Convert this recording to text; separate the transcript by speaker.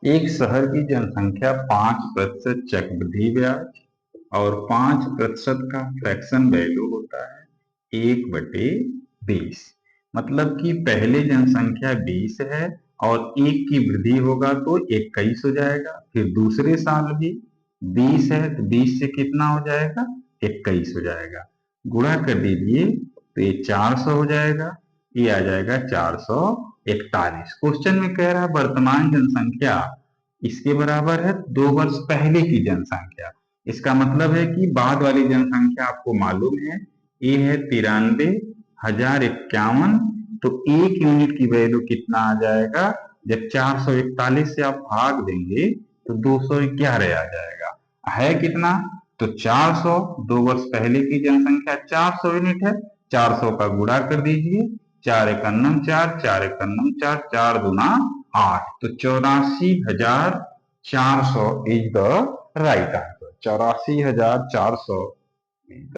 Speaker 1: एक शहर की जनसंख्या 5% चक्रवृद्धि ब्याज और 5% का फ्रैक्शन वैल्यू होता है 1/20। मतलब कि पहले जनसंख्या 20 है और 1 की वृद्धि होगा तो 21 हो जाएगा। फिर दूसरे साल भी 20 है तो 20 से कितना हो जाएगा, 21 हो जाएगा। गुणा कर दीजिए तो ये 400 हो जाएगा, ये आ जाएगा 441। क्वेश्चन में कह रहा है वर्तमान जनसंख्या इसके बराबर है 2 वर्ष पहले की जनसंख्या। इसका मतलब है कि बाद वाली जनसंख्या आपको मालूम है, ये है 93,051। तो 1 यूनिट की वैल्यू कितना आ जाएगा, जब 441 से आप भाग देंगे तो 211 आ जाएगा। है कितना, तो 400, 2 वर्ष पहले की जनसंख्या 400 यूनिट है, 400 का गुणा कर दीजिए, 4 × 4 = 4, 4 × 4 = 4, 4×2 = 8, तो 84,400 इज द राइट आंसर। 84,400